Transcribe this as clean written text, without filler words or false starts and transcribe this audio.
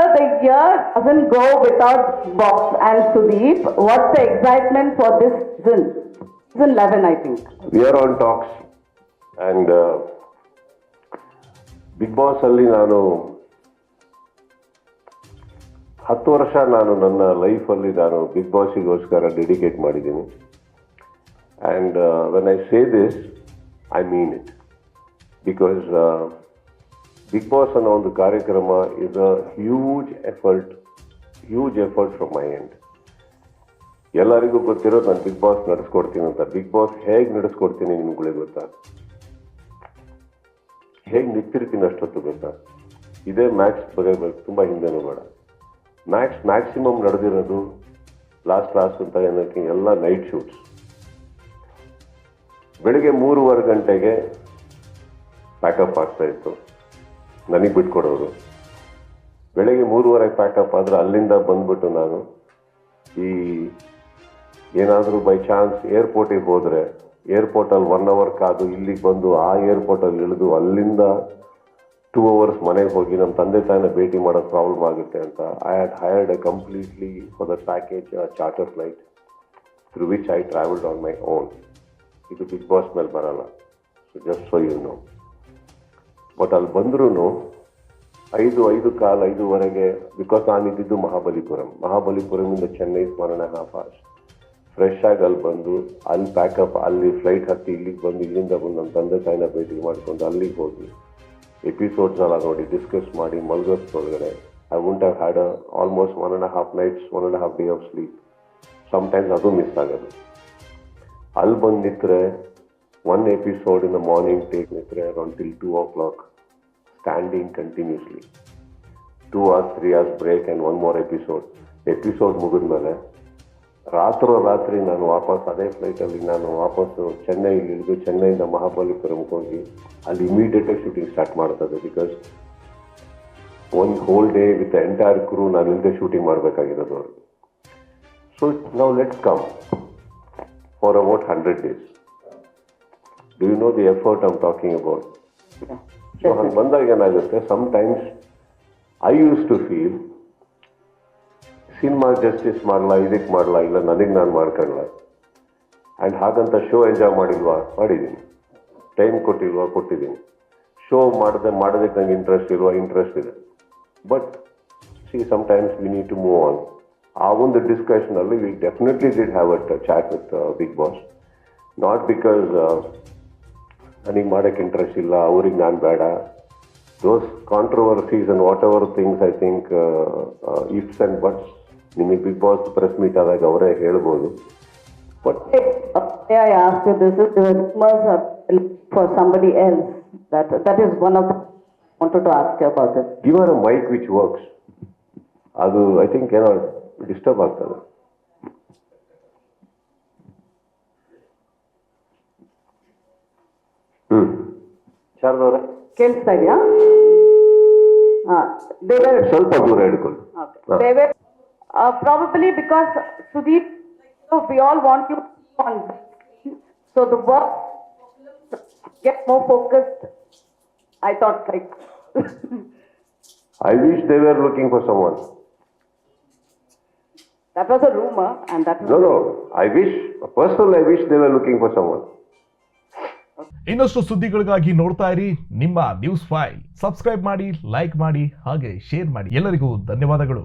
Sir, the year doesn't go without Box and Sudeep. What's the excitement for this season? Season 11, I think. We are on talks and big boss ಅಲ್ಲಿ ನಾನು 10 ವರ್ಷ ನಾನು ನನ್ನ ಲೈಫಲ್ಲಿ ನಾನು big ಬಾಸಿಗೋಸ್ಕರ dedicate ಮಾಡಿದ್ದೀನಿ. And when I say this I mean it, because big boss ಅನ್ನೋ ಒಂದು ಕಾರ್ಯಕ್ರಮ is a huge effort from my end. ಎಲ್ಲರಿಗೂ ಗೊತ್ತಿರೋದು ನಾನು ಬಿಗ್ ಬಾಸ್ ನಡೆಸ್ಕೊಡ್ತೀನಿ ಅಂತ. ಬಿಗ್ ಬಾಸ್ ಹೇಗೆ ನಡೆಸ್ಕೊಡ್ತೀನಿ ನಿಮ್ಗಳಿಗೆ ಗೊತ್ತಾ? ಹೇಗೆ ನಿಂತಿರ್ತೀನಿ ಅಷ್ಟೊತ್ತು ಗೊತ್ತಾ? ಇದೇ ಮ್ಯಾಕ್ಸ್ ಬರೀಬೇಕು, ತುಂಬ ಹಿಂದೆನೂ ಬೇಡ. ಮ್ಯಾಕ್ಸಿಮಮ್ ನಡೆದಿರೋದು ಲಾಸ್ಟ್ ಅಂತ ಏನಕ್ಕೆ ಎಲ್ಲ ನೈಟ್ ಶೂಟ್ಸ್. ಬೆಳಿಗ್ಗೆ 3:15 ಗಂಟೆಗೆ ಪ್ಯಾಕಪ್ ಆಗ್ತಾ ಇತ್ತು, ನನಗೆ ಬಿಟ್ಕೊಡೋರು. ಬೆಳಿಗ್ಗೆ 3:15 ಪ್ಯಾಕಪ್ ಆದರೆ ಅಲ್ಲಿಂದ ಬಂದ್ಬಿಟ್ಟು ನಾನು ಈ ಏನಾದರೂ ಬೈ ಚಾನ್ಸ್ ಏರ್ಪೋರ್ಟಿಗೆ ಹೋದರೆ ಏರ್ಪೋರ್ಟಲ್ಲಿ 1 hour ಕಾದು ಇಲ್ಲಿಗೆ ಬಂದು ಆ ಏರ್ಪೋರ್ಟಲ್ಲಿ ಇಳಿದು ಅಲ್ಲಿಂದ 2 hours ಮನೆಗೆ ಹೋಗಿ ನಮ್ಮ ತಂದೆ ತಾಯಿನ ಭೇಟಿ ಮಾಡೋದು ಪ್ರಾಬ್ಲಮ್ ಆಗುತ್ತೆ ಅಂತ I had hired completely for the package charter flight through which I travelled on my own. ಇದು ಬಿಗ್ ಬಾಸ್ ಮೇಲೆ ಬರಲ್ಲ, so just so you know. But ಅಲ್ಲಿ ಬಂದ್ರೂ 5:15 ಬಿಕಾಸ್ ನಾನಿದ್ದು ಮಹಾಬಲಿಪುರಮಿಂದ ಚೆನ್ನೈ 1.5 hours ಫ್ರೆಶ್ ಆಗಿ ಅಲ್ಲಿ ಬಂದು ಅಲ್ಲಿ ಪ್ಯಾಕಪ್, ಅಲ್ಲಿ ಫ್ಲೈಟ್ ಹತ್ತಿ ಇಲ್ಲಿಗೆ ಬಂದು ಇಲ್ಲಿಂದ ಬಂದು ನಮ್ಮ ತಂದೆ ತಾಯಿನ ಭೇಟಿ ಮಾಡಿಕೊಂಡು ಅಲ್ಲಿಗೆ ಹೋಗಿ ಎಪಿಸೋಡ್ಸ್ನೆಲ್ಲ ನೋಡಿ ಡಿಸ್ಕಸ್ ಮಾಡಿ ಮಲ್ಗೋಸ್ಕೊಳಗಡೆ I won't have had almost 1.5 nights 1.5 day of sleep. Sometimes ಅದು ಮಿಸ್ ಆಗೋದು. ಅಲ್ಲಿ ಬಂದು ನಿಂತರೆ 1 episode in the morning take ನಿಂತರೆ around till 2 o'clock standing continuously. 2 hours 3 hours break and 1 more episode ಮುಗಿದ್ಮೇಲೆ ರಾತ್ರಿ ನಾನು ವಾಪಸ್ ಅದೇ ಫ್ಲೈಟಲ್ಲಿ ನಾನು ವಾಪಸ್ಸು ಚೆನ್ನೈಲಿ ಇಳಿದು ಚೆನ್ನೈಯಿಂದ ಮಹಾಬಲಿಪುರಂಗೆ ಹೋಗಿ ಅಲ್ಲಿ ಇಮಿಡಿಯೇಟಾಗಿ ಶೂಟಿಂಗ್ ಸ್ಟಾರ್ಟ್ ಮಾಡ್ತದೆ. Because 1 whole day with entire crew ನಾನು ಇಲ್ಲದೆ ಶೂಟಿಂಗ್ ಮಾಡಬೇಕಾಗಿರೋದು ಅವ್ರಿಗೆ. ಸೊ ನಾವು let's come for about 100 days. Do you know the effort I'm talking about? So ಹಂಗೆ ಬಂದಾಗ ಏನಾಗುತ್ತೆ, sometimes I use to feel cinema justice ಮಾಡಲ್ಲ, ಇದಕ್ಕೆ ಮಾಡಲ್ಲ, ಇಲ್ಲ ನನಗೆ ನಾನು ಮಾಡ್ಕೊಳ್ಳಲ್ಲ. ಆ್ಯಂಡ್ ಹಾಗಂತ ಶೋ ಎಂಜಾಯ್ ಮಾಡಿದ್ದೀನಿ. ಟೈಮ್ ಕೊಟ್ಟಿದ್ದೀನಿ. ಶೋ ಮಾಡೋದಕ್ಕೆ ನಂಗೆ ಇಂಟ್ರೆಸ್ಟ್ ಇದೆ. But sometimes we need to move on. ಆ ಒಂದು ಡಿಸ್ಕಷನಲ್ಲಿ we definitely did have a chat with Bigg Boss. Not because ನನಗೆ ಮಾಡೋಕ್ಕೆ ಇಂಟ್ರೆಸ್ಟ್ ಇಲ್ಲ, ಅವ್ರಿಗೆ ನಾನು ಬೇಡ. Those controversies and whatever things I think ifs and buts ನಿಮಗೆ ಬಿಗ್ ಬಾಸ್ ಪ್ರೆಸ್ ಮೀಟ್ ಆದಾಗ ಅವರೇ ಹೇಳ್ಬೋದು. But I asked you this, is the rumors are for somebody else. That is one of the I wanted to ask you about this. Give her a mike which works. ಅದು I think ಏನೋ disturb ಆಗ್ತದೆ. ಶಾರದವ್ರೆ ಕೇಳಿಸ್ತಾ ಇದೆಯಾ? ಸ್ವಲ್ಪ ದೂರ ಹಿಡ್ಕೊಳ್ಳಿ. Probably because Sudeep, we all want you on, so the work get more focused. I thought like I wish they were looking for someone. That was a rumor, and that was No. I wish they were looking for someone. ಇನ್ನಷ್ಟು ಸುದ್ದಿಗಳಿಗಾಗಿ ನೋಡ್ತಾ ಇರಿ ನಿಮ್ಮ news 5. Subscribe ಮಾಡಿ, like ಮಾಡಿ, ಹಾಗೆ share ಮಾಡಿ. ಎಲ್ಲರಿಗೂ ಧನ್ಯವಾದಗಳು.